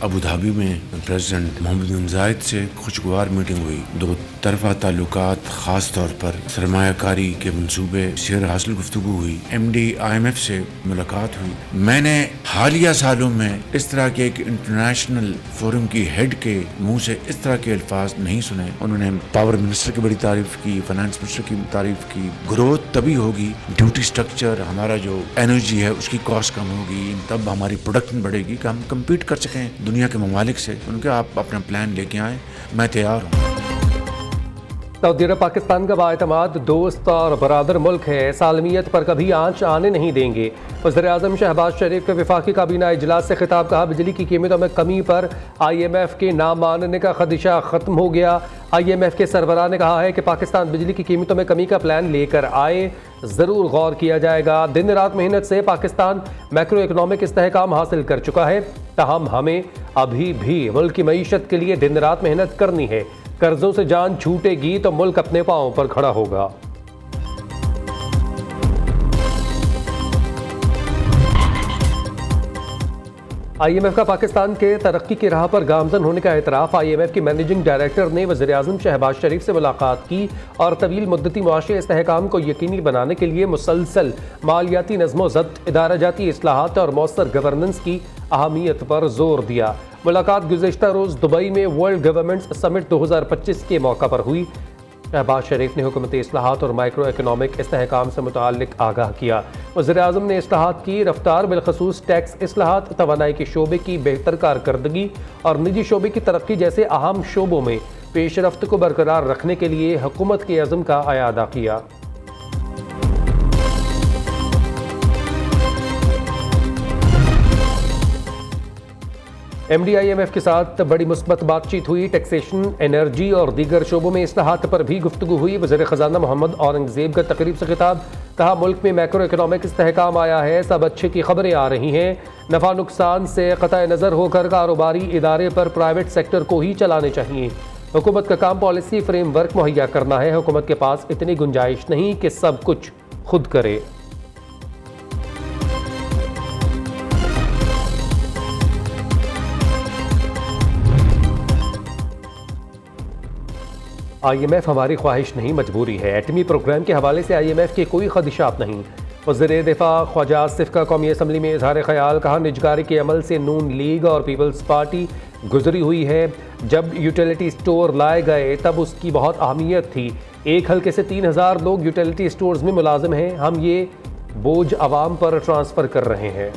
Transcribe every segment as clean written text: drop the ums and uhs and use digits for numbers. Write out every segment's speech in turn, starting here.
Abu Dhabi में president Mohammad बिन जायद से खुशगवार मीटिंग हुई। दो तरफा ताल्लुकात, खास तौर पर सरमायाकारी के मंसूबे शेयर हासिल गुफ्तगू हुई। MD IMF से मुलाकात हुई। मैंने हालिया सालों में इस तरह के एक इंटरनेशनल फोरम की हेड के मुंह से इस तरह के अल्फाज नहीं सुने। उन्होंने पावर मिनिस्टर की बड़ी तारीफ की, फाइनेंस मिनिस्टर की तारीफ की। ग्रोथ तभी होगी, ड्यूटी स्ट्रक्चर, हमारा जो एनर्जी है उसकी कॉस्ट कम होगी, तब हमारी प्रोडक्शन बढ़ेगी कि हम कम्पीट कर सकें दुनिया के ममालिक से। उनके आप अपना प्लान लेके आए, मैं तैयार हूँ। सऊदी अरब पाकिस्तान का बाएतमाद दोस्त और बरादर मुल्क है, सालमियत पर कभी आंच आने नहीं देंगे। वज़ीर-ए-आज़म शहबाज शरीफ के वफाकी काबीना इजलास से खिताब। कहा, बिजली की कीमतों में कमी पर IMF के ना मानने का खदशा ख़त्म हो गया। IMF के सरबराह ने कहा है कि पाकिस्तान बिजली की कीमतों में कमी का प्लान लेकर आए, ज़रूर गौर किया जाएगा। दिन रात मेहनत से पाकिस्तान मैक्रो इकनॉमिक इस्तेहकाम हासिल कर चुका है, ताहम हमें अभी भी मुल्क की मईशत के लिए दिन रात मेहनत करनी है। कर्जों से जान छूटेगी तो मुल्क अपने पांव पर खड़ा होगा। IMF का पाकिस्तान के तरक्की की राह पर गामजन होने का एतराफ़। IMF की मैनेजिंग डायरेक्टर ने वज़ीर-ए-आज़म शहबाज शरीफ से मुलाकात की और तवील मुद्दती मुआशी इस्तेहकाम को यकीनी बनाने के लिए मुसलसल मालियाती नज़्म-ओ-ज़ब्त, इदारा जाती इस्लाहात और मौसर गवर्नेंस की अहमियत पर जोर दिया। मुलाकात गुज़िश्ता रोज़ दुबई में वर्ल्ड गवर्नमेंट्स समिट 2025 के मौका पर हुई। शहबाज शरीफ ने हुकूमती इस्लाहात और माइक्रो इकनॉमिक इस्तेहकाम से मुताल्लिक आगाह किया। वज़ीर-ए-आज़म ने इस्लाहात की रफ्तार, बिलखसूस टैक्स इस्लाहात, तवानाई के शोबे की बेहतर कारकर्दगी और निजी शोबे की तरक्की जैसे अहम शोबों में पेशरफ्त को बरकरार रखने के लिए हुकूमत के अज़्म का अयादा किया। MD IMF के साथ बड़ी मुस्बत बातचीत हुई। टैक्सेशन, एनर्जी और दीगर शोबों में इस्लाहात पर भी गुफ्तगू हुई। वज़ीर ख़जाना मोहम्मद औरंगज़ेब का तकरीब से खिताब। कहा, मुल्क में मैक्रो इकनॉमिक इस्तेहकाम आया है, सब अच्छे की खबरें आ रही हैं। नफ़ा नुकसान से क़तअ नज़र होकर कारोबारी इदारे पर प्राइवेट सेक्टर को ही चलाने चाहिए। हुकूमत का काम पॉलिसी फ्रेमवर्क मुहैया करना है। हुकूमत के पास इतनी गुंजाइश नहीं कि सब कुछ खुद करे। IMF हमारी ख्वाहिश नहीं, मजबूरी है। एटमी प्रोग्राम के हवाले से IMF के कोई खदशात नहीं। वज़ीर दिफा ख्वाजा आसिफ का कौमी असम्बली में इजहार ख्याल। कहा, निजकारी के अमल से नून लीग और पीपल्स पार्टी गुजरी हुई है। जब यूटिलिटी स्टोर लाए गए तब उसकी बहुत अहमियत थी। एक हल्के से 3000 लोग यूटिलिटी स्टोर्स में मुलाजिम हैं। हम ये बोझ आवाम पर ट्रांसफ़र कर रहे हैं।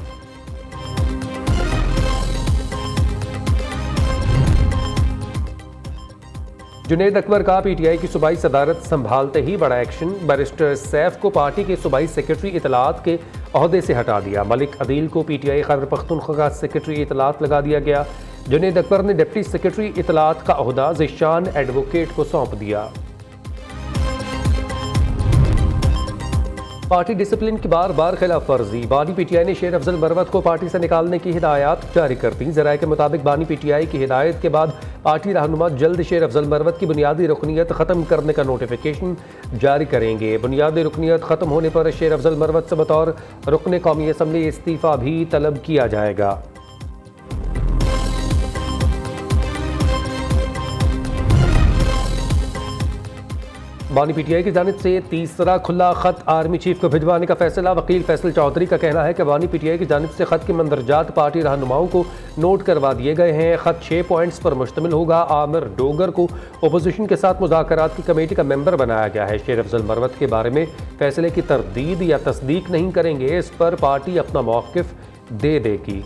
जुनैद अकबर का PTI की सूबाई सदारत संभालते ही बड़ा एक्शन। बैरिस्टर सैफ को पार्टी के सूबाई सेक्रेटरी इतलात के ओहदे से हटा दिया। मलिक अदील को PTI खैबर पख्तूनख्वा का सेक्रेटरी इतलात लगा दिया गया। जुनैद अकबर ने डिप्टी सेक्रेटरी इतलात का ओहदा ज़िशान एडवोकेट को सौंप दिया। पार्टी डिसिप्लिन की बार बार खिलाफ वर्जी। बानी PTI ने शेर अफजल मरवत को पार्टी से निकालने की हिदायत जारी कर दी। ज़राए के मुताबिक बानी PTI की हिदायत के बाद पार्टी रहनुमा जल्द शेर अफजल मरवत की बुनियादी रुकनीत ख़त्म करने का नोटिफिकेशन जारी करेंगे। बुनियादी रुकनीत ख़त्म होने पर शेर अफजल मरवत से बतौर रुकन कौमी असम्बली इस्तीफ़ा भी तलब किया जाएगा। बानी PTI की जानिब से तीसरा खुला ख़त आर्मी चीफ को भिजवाने का फैसला। वकील फैसल चौधरी का कहना है कि बानी PTI की जानिब से ख़त के मंदरजात पार्टी रहनुमाओं को नोट करवा दिए गए हैं। ख़त 6 पॉइंट्स पर मुश्तमिल होगा। आमिर डोगर को अपोजिशन के साथ मुज़ाकरात की कमेटी का मेंबर बनाया गया है। शेर अफजल मरवत के बारे में फैसले की तरदीद या तस्दीक नहीं करेंगे, इस पर पार्टी अपना मौक़िफ़ दे देगी।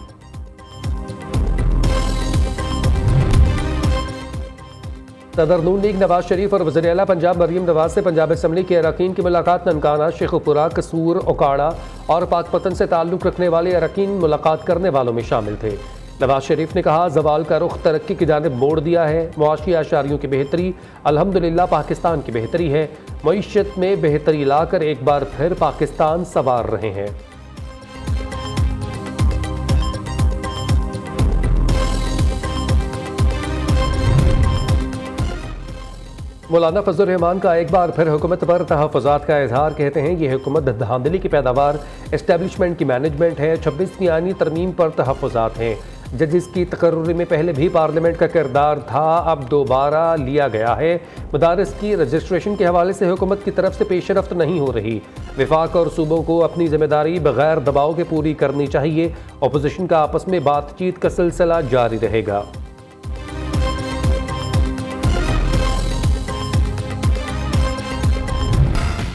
सदर नून लीग नवाज शरीफ और वज़ीर आला पंजाब मरीम नवाज से पंजाब असम्बली के अरकान की मुलाकात। ननकाना, शेखुपुरा, कसूर, ओकाड़ा और पाकपतन से ताल्लुक़ रखने वाले अरकान मुलाकात करने वालों में शामिल थे। नवाज शरीफ ने कहा, ज़वाल का रुख तरक्की की जानिब मोड़ दिया है। मुआशी आशारियों की बेहतरी अल्हम्दुलिल्लाह पाकिस्तान की बेहतरी है। मईशत में बेहतरी लाकर एक बार फिर पाकिस्तान संवार रहे हैं। मौलाना फजल रहमान का एक बार फिर हुकूमत पर तहफ़्फ़ुज़ात का इजहार। कहते हैं ये हुकूमत धांधली की पैदावार, इस्टेब्लिशमेंट की मैनेजमेंट है। 26वीं आईनी तरमीम पर तहफ़्फ़ुज़ात हैं। जजेस की तकर्रुरी में पहले भी पार्लियामेंट का किरदार था, अब दोबारा लिया गया है। मदारिस की रजिस्ट्रेशन के हवाले से हुकूमत की तरफ से पेशरफ्त नहीं हो रही। विफाक और सूबों को अपनी जिम्मेदारी बगैर दबाव के पूरी करनी चाहिए। अपोजिशन का आपस में बातचीत का सिलसिला जारी रहेगा।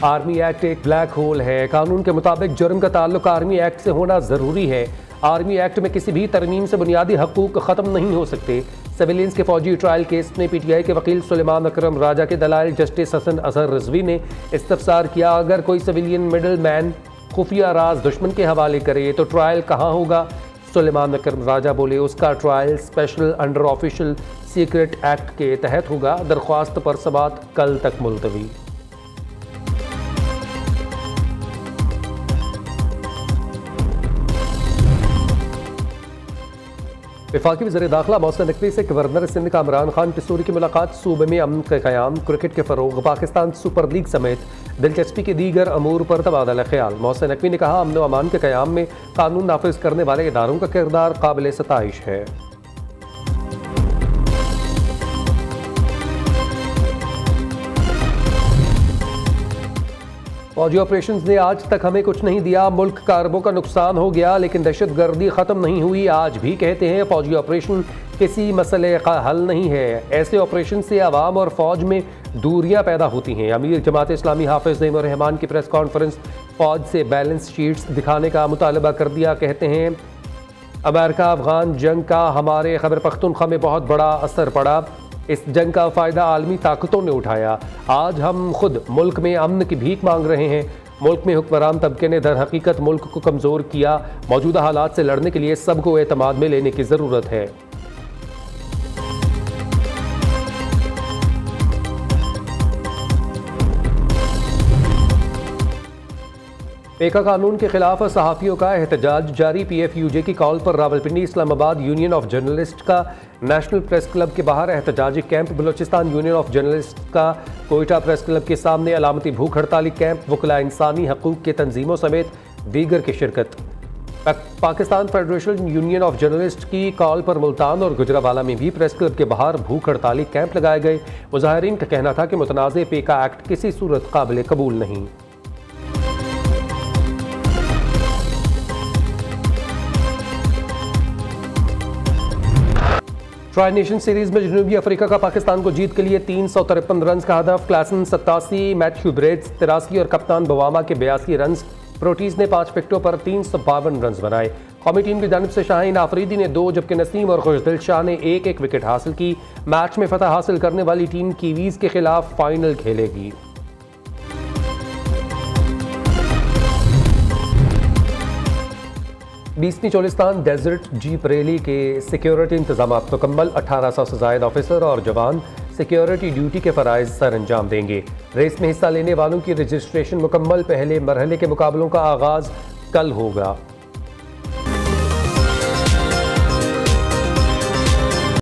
आर्मी एक्ट एक ब्लैक होल है। कानून के मुताबिक जुर्म का ताल्लुक आर्मी एक्ट से होना ज़रूरी है। आर्मी एक्ट में किसी भी तरमीम से बुनियादी हकूक ख़त्म नहीं हो सकते। सिविलियंस के फौजी ट्रायल केस में PTI के वकील सुलेमान अकरम राजा के दलाइल जस्टिस हसन अजहर रिजवी ने इस्तफसार किया, अगर कोई सिविलियन मिडल मैन खुफिया राज दुश्मन के हवाले करे तो ट्रायल कहाँ होगा? सुलेमान अकरम राजा बोले, उसका trial special under official secret act के तहत होगा। दरख्वास्त पर समाअत कल तक मुलतवी। वफाकी वज़ीर दाखिला मोहसिन नकवी से गवर्नर सिंध का इमरान खान पिस्तौरी की मुलाकात। सूबे में अमन के क़याम, क्रिकेट के फ़रोग़, पाकिस्तान सुपर लीग समेत दिलचस्पी के दीगर अमूर पर तबादला ख्याल। मोहसिन नकवी ने कहा, अमन व अमान के क़याम में कानून नाफिज करने वाले इदारों का किरदार काबिल सताइश है। फौजी ऑपरेशन ने आज तक हमें कुछ नहीं दिया, मुल्क का अरबों का नुकसान हो गया, लेकिन दहशत गर्दी ख़त्म नहीं हुई। आज भी कहते हैं फौजी ऑपरेशन किसी मसले का हल नहीं है। ऐसे ऑपरेशन से अवाम और फौज में दूरियां पैदा होती हैं। अमीर जमात इस्लामी हाफिज नईम रहमान की प्रेस कॉन्फ्रेंस, फौज से बैलेंस शीट्स दिखाने का मुतालबा कर दिया। कहते हैं अमेरिका अफगान जंग का हमारे खैबर पख्तूनख्वा में बहुत बड़ा असर पड़ा। इस जंग का फ़ायदा आलमी ताकतों ने उठाया। आज हम खुद मुल्क में अमन की भीख मांग रहे हैं। मुल्क में हुक्मरान तबके ने दर हकीकत मुल्क को कमज़ोर किया। मौजूदा हालात से लड़ने के लिए सबको एतमाद में लेने की ज़रूरत है। पेका कानून के खिलाफ सहाफ़ियों का एहतजाज जारी। PFUJ की कॉल पर Rawalpindi Islamabad union of journalist का नेशनल प्रेस क्लब के बाहर एहतजाजी camp. Balochistan union of journalist का कोयटा प्रेस क्लब के सामने अलामती भूख हड़ताली कैंप। वकला इंसानी हकूक़ के तंजीमों समेत दीगर की शिरकत। Pakistan federation union of journalist की कॉल पर मुल्तान और गुजरावाला में भी प्रेस क्लब के बाहर भूख हड़ताली कैंप लगाए गए। मुजाहिरीन का कहना था कि मुतनाज़े पेका एक्ट किसी सूरत काबिल कबूल नहीं। ट्राई नेशन सीरीज में जनूबी अफ्रीका का पाकिस्तान को जीत के लिए 353 रन का हदफ। क्लासन 87, मैथ्यू ब्रेड्स 83 और कप्तान बवामा के 82 रन। प्रोटीज ने 5 विकेटों पर 352 रन बनाए। कौमी टीम की जानिब से शाहीन आफरीदी ने 2 जबकि नसीम और खुशदिल शाह ने 1-1 विकेट हासिल की। मैच में फतह हासिल करने वाली टीम कीवीज के खिलाफ फाइनल खेलेगी। बीसवीं चोलिस्तान डेजर्ट जीप रैली के सिक्योरिटी इंतजाम मुकम्मल। 1800 से ज़ायद ऑफिसर और जवान सिक्योरिटी ड्यूटी के फ़राइज़ सर अंजाम देंगे। रेस में हिस्सा लेने वालों की रजिस्ट्रेशन मुकम्मल। पहले मरहले के मुकाबलों का आगाज़ कल होगा।